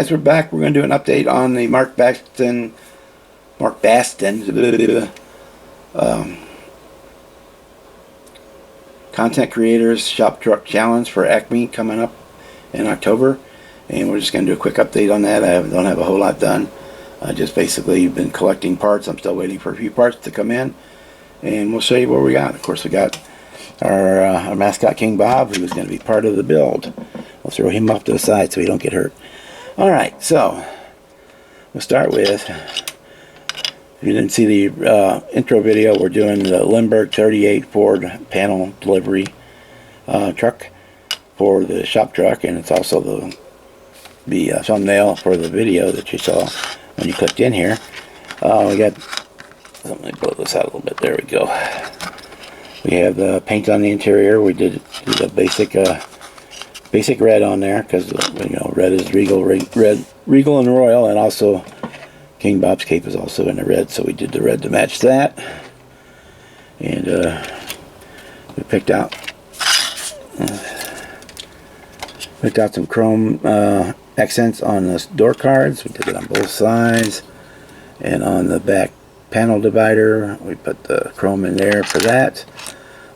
guys, we're back. We're going to do an update on the Mark Baston Content Creators Shop Truck Challenge for Acme coming up in October. And we're just going to do a quick update on that. I don't have a whole lot done. Just basically been collecting parts. I'm still waiting for a few parts to come in. And we'll show you what we got. Of course, we got our mascot King Bob, who's going to be part of the build. We'll throw him off to the side so he don't get hurt. Alright, so we'll start with, if you didn't see the intro video, we're doing the Lindbergh 38 Ford panel delivery truck for the shop truck, and it's also the thumbnail for the video that you saw when you clicked in here. We got, let me blow this out a little bit, there we go. We have the paint on the interior. We did a basic red on there because red is regal and royal, and also King Bob's cape is also in the red, so we did the red to match that. And we picked out some chrome accents on the door cards. We did it on both sides, and on the back panel divider we put the chrome in there for that.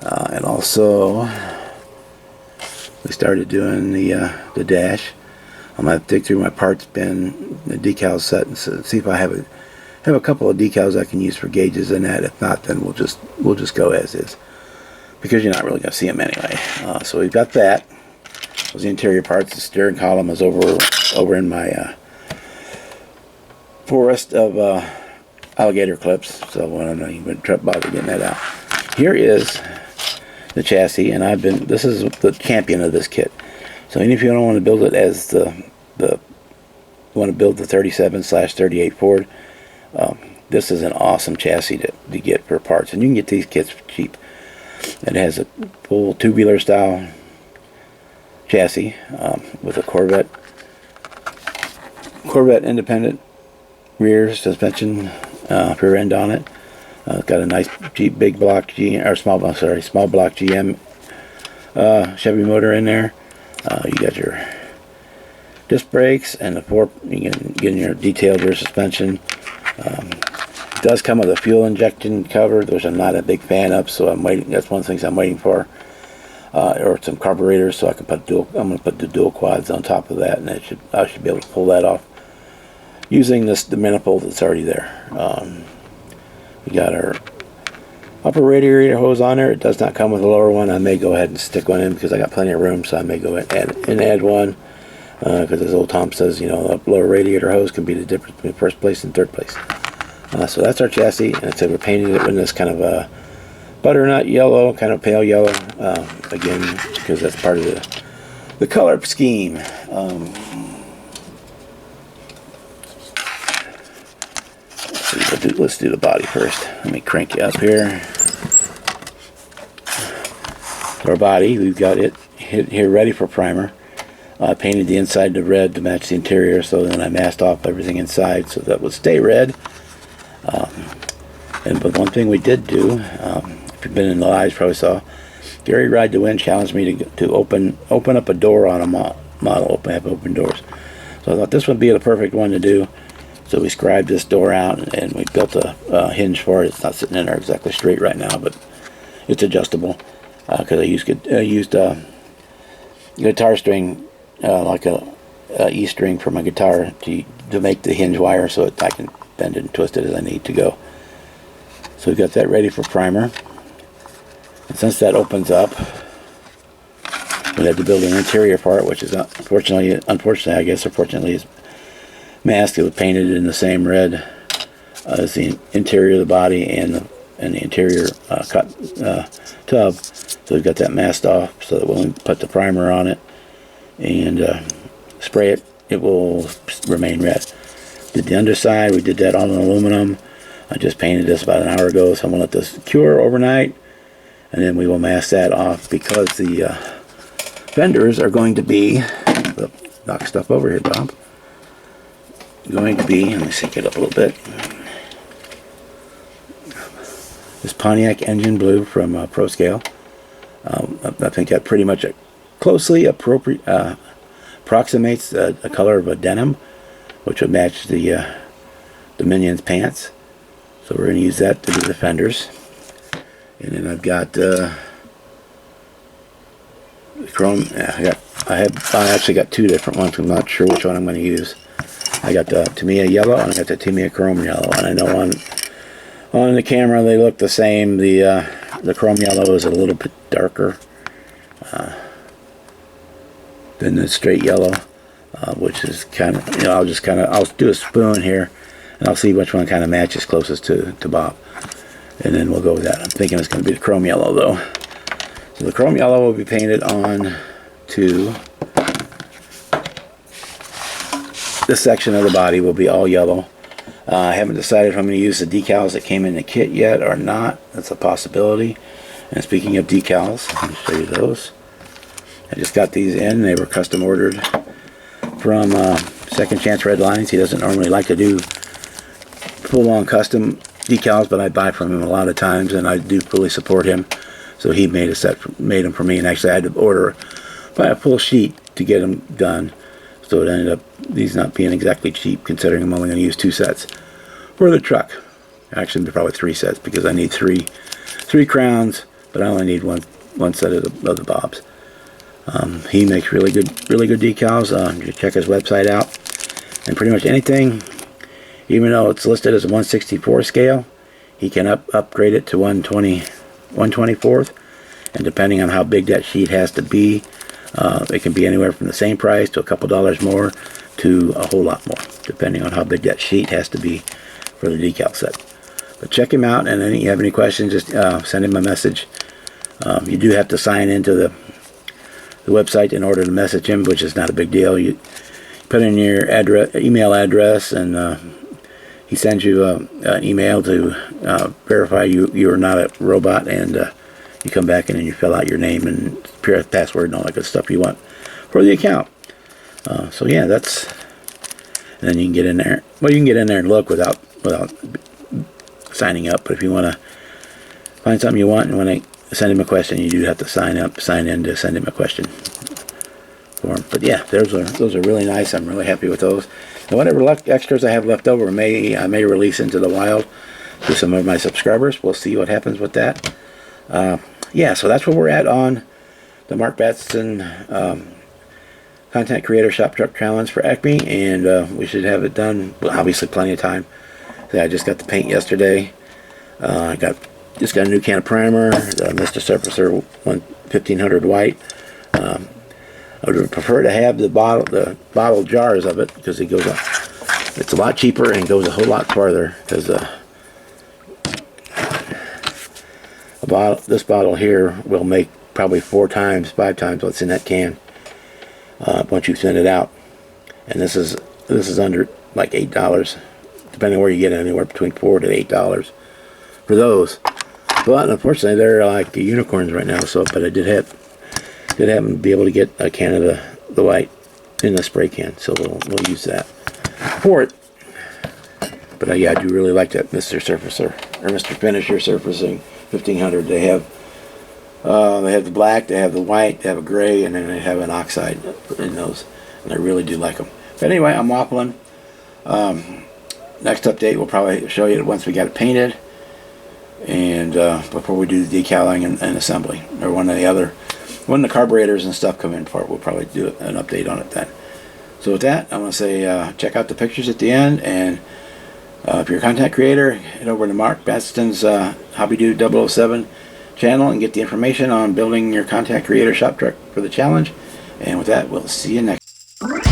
And also we started doing the dash. I'm gonna dig through my parts bin, the decal set, and see if I have a couple of decals I can use for gauges in that. If not, then we'll just go as is, because you're not really gonna see them anyway. So we've got that. Those the interior parts. The steering column is over in my forest of alligator clips, so I'm not even bothered getting that out. Here is the chassis, and this is the champion of this kit. So even if you don't want to build it as you want to build the 37/38 Ford, this is an awesome chassis to get for parts, and you can get these kits cheap. It has a full tubular style chassis with a Corvette independent rear suspension, rear end on it. It's got a nice big block small block GM Chevy motor in there. You got your disc brakes and you can get your detailed rear suspension. It does come with a fuel injection cover, which I'm not a big fan of, so I'm waiting. That's one of the things I'm waiting for. Or some carburetors, so I can put I'm going to put the dual quads on top of that, and I should be able to pull that off using the manifold that's already there. We got our upper radiator hose on there. It does not come with a lower one. I may go ahead and stick one in because I got plenty of room, so I may go ahead and add one, because as old Tom says, the lower radiator hose can be the difference between first place and third place. So that's our chassis, and we're painting it in this kind of a butternut yellow, kind of pale yellow, again, because that's part of the color scheme. Let's do the body first. Let me crank you up here. Our body, we've got it here ready for primer. I painted the inside to red to match the interior, so then I masked off everything inside so that would stay red. But one thing we did do, if you've been in the lives, probably saw Gary Ride to Win challenged me to open up a door on a model, have open doors. So I thought this would be the perfect one to do. So we scribed this door out, and we built a hinge for it. It's not sitting in there exactly straight right now, but it's adjustable, because I used guitar string, like a E string for my guitar to make the hinge wire, so I can bend it and twist it as I need to go. So we've got that ready for primer. And since that opens up, we had to build an interior part, which is unfortunately I guess, or fortunately, is masked. It was painted in the same red as the interior of the body and the interior tub. So we've got that masked off, so that when we put the primer on it and spray it, it will remain red. Did the underside, we did that all in aluminum. I just painted this about an hour ago, so I'm going to let this cure overnight, and then we will mask that off, because the fenders are going to be, knock stuff over here, Bob, going to be, let me sync it up a little bit, this Pontiac engine blue from ProScale. I think that pretty much closely approximates the color of a denim. which would match the Minions pants. So we're going to use that to do the fenders. And then I've got chrome. I actually got two different ones. I'm not sure which one I'm going to use. I got the Tamiya yellow and I got the Tamiya chrome yellow. And I know on the camera they look the same. The chrome yellow is a little bit darker than the straight yellow, which is kind of, I'll do a spoon here and I'll see which one kind of matches closest to Bob, and then we'll go with that. I'm thinking it's going to be the chrome yellow though. So the chrome yellow will be painted on to this section of the body. Will be all yellow. I haven't decided if I'm going to use the decals that came in the kit yet or not. That's a possibility. And speaking of decals, let me show you those. I just got these in. They were custom ordered from Second Chance Redlines. He doesn't normally like to do full-on custom decals, but I buy from him a lot of times, and I do fully support him. So he made them for me, and actually I had to buy a full sheet to get them done. So it ended up these not being exactly cheap, considering I'm only going to use 2 sets for the truck. Actually, probably 3 sets because I need three crowns, but I only need one set of the bobs. He makes really good decals. You check his website out, and pretty much anything, even though it's listed as a 1/64 scale, he can upgrade it to 1/24, and depending on how big that sheet has to be, it can be anywhere from the same price to a couple dollars more to a whole lot more, depending on how big that sheet has to be for the decal set. But check him out, and if you have any questions, just send him a message. You do have to sign into the website in order to message him, which is not a big deal. You put in your email address, and he sends you an email to verify you are not a robot, and you come back and then you fill out your name and password and all that good stuff you want for the account. So yeah, and then you can get in there. Well, you can get in there and look without signing up. But if you want to find something you want and want to send him a question, you do have to sign in to send him a question for him. But yeah, those are really nice. I'm really happy with those. And whatever extras I have left over, I may release into the wild to some of my subscribers. We'll see what happens with that. Yeah, so that's where we're at on the Mark Batson Content Creator Shop Truck Challenge for Acme, and we should have it done. Well, obviously plenty of time. I just got the paint yesterday. I just got a new can of primer, the Mr. Surfacer 1500 white. I would prefer to have the bottle jars of it because it's a lot cheaper and goes a whole lot farther, because this bottle here will make probably 4 times, 5 times what's in that can once you thin it out. And this is under like $8, depending where you get it, anywhere between $4 to $8 for those. But unfortunately, they're like unicorns right now. So, but I did happen to be able to get a can of the white in the spray can, so we'll use that for it. But yeah, I do really like that Mr. Surfacer or Mr. Finisher Surfacing 1500. They have the black, they have the white, they have a gray, and then they have an oxide in those, and I really do like them. But anyway, I'm waffling. Next update we'll probably show you once we got it painted, and before we do the decaling and assembly, or when the carburetors and stuff come in for it, we'll probably do an update on it then. So with that, I'm going to say check out the pictures at the end, and if you're a content creator, head over to Mark Batson's Hobby Dude 007 channel and get the information on building your content creator shop truck for the challenge. And with that, we'll see you next time.